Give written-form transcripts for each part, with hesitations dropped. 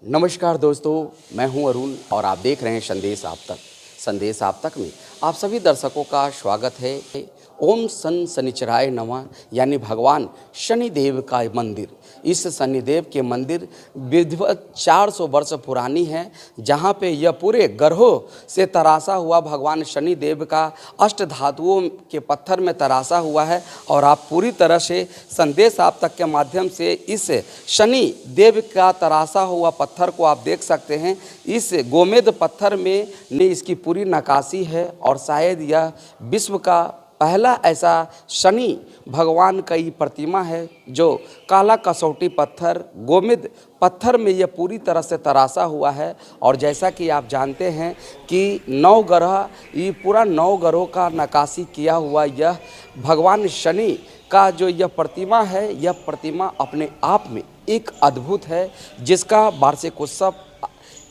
नमस्कार दोस्तों, मैं हूं अरुण और आप देख रहे हैं संदेश आप तक। संदेश आप तक में आप सभी दर्शकों का स्वागत है। ओम सन शनिचराय नमः यानी भगवान शनिदेव का मंदिर। इस शनिदेव के मंदिर विधिवत 400 वर्ष पुरानी है, जहां पे यह पूरे ग्रहों से तराशा हुआ भगवान शनिदेव का अष्ट धातुओं के पत्थर में तराशा हुआ है। और आप पूरी तरह से संदेश आप तक के माध्यम से इस शनि देव का तराशा हुआ पत्थर को आप देख सकते हैं। इस गोमेद पत्थर में इसकी पूरी नक्काशी है और शायद यह विश्व का पहला ऐसा शनि भगवान का ही प्रतिमा है जो काला कसौटी पत्थर गोमेद पत्थर में यह पूरी तरह से तराशा हुआ है। और जैसा कि आप जानते हैं कि 9 ग्रह, ये पूरा 9 ग्रहों का नक्काशी किया हुआ यह भगवान शनि का जो यह प्रतिमा है, यह प्रतिमा अपने आप में एक अद्भुत है, जिसका वार्षिक उत्सव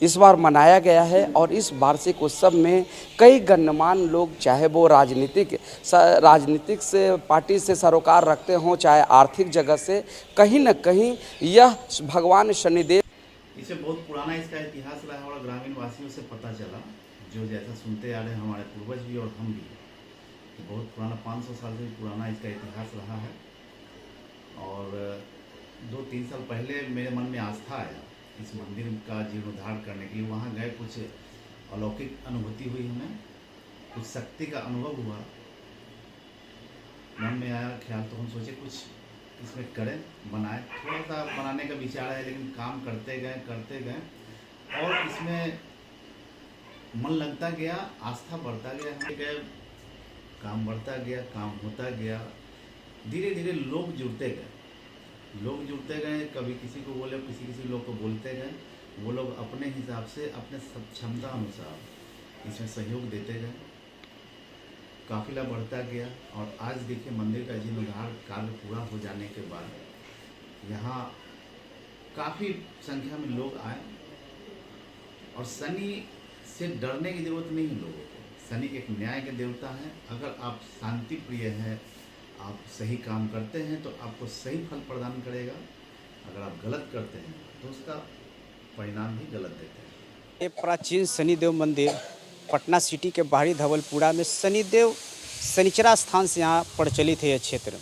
इस बार मनाया गया है। और इस वार्षिक उत्सव में कई गण्यमान्य लोग, चाहे वो राजनीतिक से पार्टी से सरोकार रखते हों, चाहे आर्थिक जगत से, कहीं न कहीं यह भगवान शनिदेव इसे बहुत पुराना इसका इतिहास रहा है और ग्रामीण वासियों से पता चला, जो जैसा सुनते आ रहे हैं हमारे पूर्वज भी और हम भी, तो बहुत पुराना 500 साल से भी पुराना इसका इतिहास रहा है। और 2-3 साल पहले मेरे मन में आस्था आया इस मंदिर का जीर्णोद्धार करने के लिए। वहाँ गए, कुछ अलौकिक अनुभूति हुई, हमें कुछ शक्ति का अनुभव हुआ। मन में आया ख्याल, तो हम सोचे कुछ इसमें करें, बनाएं। थोड़ा सा बनाने का विचार है, लेकिन काम करते गए और इसमें मन लगता गया, आस्था बढ़ता गया। हम गए, काम बढ़ता गया, काम होता गया, धीरे धीरे लोग जुड़ते गए। कभी किसी को बोले, किसी लोग को बोलते गए। वो लोग अपने हिसाब से, अपने क्षमता अनुसार इसमें सहयोग देते गए। काफिला बढ़ता गया और आज देखिए मंदिर का जीर्णोद्धार कार्य पूरा हो जाने के बाद यहाँ काफ़ी संख्या में लोग आए। और शनि से डरने की जरूरत नहीं है लोगों को। शनि एक न्याय के देवता है। अगर आप शांति प्रिय हैं, आप सही काम करते हैं तो आपको सही फल प्रदान करेगा। अगर आप गलत करते हैं तो उसका परिणाम भी गलत देते हैं। ये प्राचीन शनिदेव मंदिर पटना सिटी के बाहरी धवलपुरा में शनिदेव शनिचरा स्थान से यहाँ प्रचलित है। यह क्षेत्र,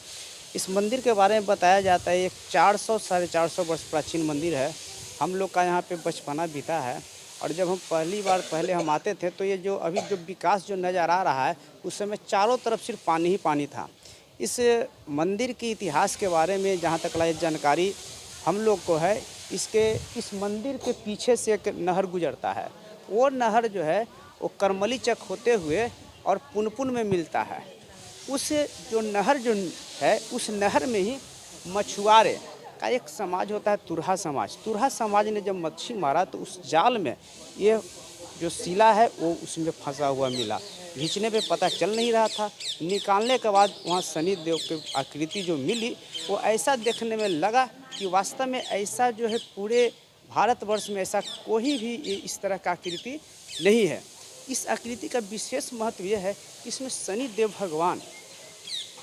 इस मंदिर के बारे में बताया जाता है, एक 400 साढ़े 400 वर्ष प्राचीन मंदिर है। हम लोग का यहाँ पे बचपना बीता है। और जब हम पहले हम आते थे तो ये जो अभी जो विकास जो नज़र आ रहा है, उस समय चारों तरफ सिर्फ पानी ही पानी था। इस मंदिर के इतिहास के बारे में जहाँ तक जानकारी हम लोग को है, इस मंदिर के पीछे से एक नहर गुजरता है। वो नहर जो है वो करमली चक होते हुए और पुनपुन में मिलता है। उस जो नहर जो है, उस नहर में ही मछुआरे का एक समाज होता है, तुरहा समाज। तुरहा समाज ने जब मच्छी मारा तो उस जाल में ये जो शिला है वो उसमें फंसा हुआ मिला। खींचने पे पता चल नहीं रहा था, निकालने के बाद वहाँ शनिदेव की आकृति जो मिली, वो ऐसा देखने में लगा कि वास्तव में ऐसा जो है पूरे भारतवर्ष में ऐसा कोई भी इस तरह का आकृति नहीं है। इस आकृति का विशेष महत्व यह है कि इसमें शनिदेव भगवान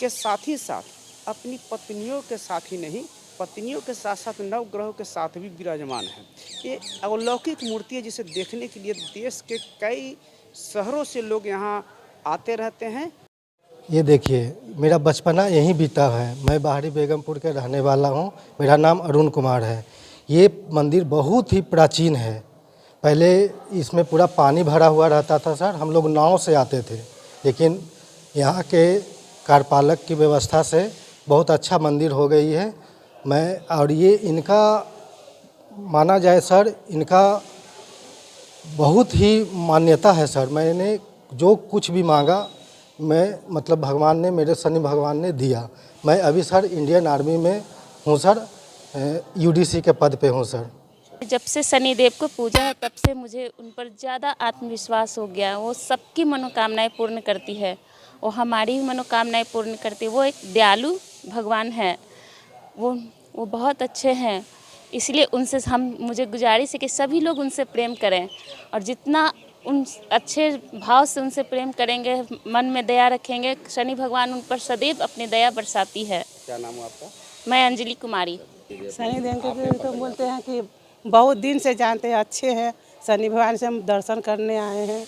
के साथ ही साथ अपनी पत्नियों के साथ ही नहीं, पत्नियों के साथ साथ 9 ग्रहों के साथ भी विराजमान है। ये अलौकिक मूर्ति है, जिसे देखने के लिए देश के कई शहरों से लोग यहाँ आते रहते हैं। ये देखिए, मेरा बचपना यहीं बीता है। मैं बाहरी बेगमपुर के रहने वाला हूँ। मेरा नाम अरुण कुमार है। ये मंदिर बहुत ही प्राचीन है। पहले इसमें पूरा पानी भरा हुआ रहता था सर। हम लोग नाव से आते थे, लेकिन यहाँ के कार्यपालक की व्यवस्था से बहुत अच्छा मंदिर हो गई है। और ये इनका माना जाए सर, इनका बहुत ही मान्यता है सर। मैंने जो कुछ भी मांगा, मतलब भगवान ने, मेरे शनि भगवान ने दिया। मैं अभी सर इंडियन आर्मी में हूँ सर, यूडीसी के पद पे हूँ सर। जब से शनिदेव को पूजा है तब से मुझे उन पर ज़्यादा आत्मविश्वास हो गया। वो सबकी मनोकामनाएं पूर्ण करती है, वो हमारी भी मनोकामनाएं पूर्ण करती है। वो एक दयालु भगवान है, वो बहुत अच्छे हैं। इसलिए उनसे मुझे गुजारिश है कि सभी लोग उनसे प्रेम करें, और जितना उन अच्छे भाव से उनसे प्रेम करेंगे, मन में दया रखेंगे, शनि भगवान उन पर सदैव अपनी दया बरसाती है। क्या नाम है आपका? मैं अंजलि कुमारी। शनि देव के तो बोलते हैं कि बहुत दिन से जानते हैं, अच्छे हैं। शनि भगवान से हम दर्शन करने आए हैं।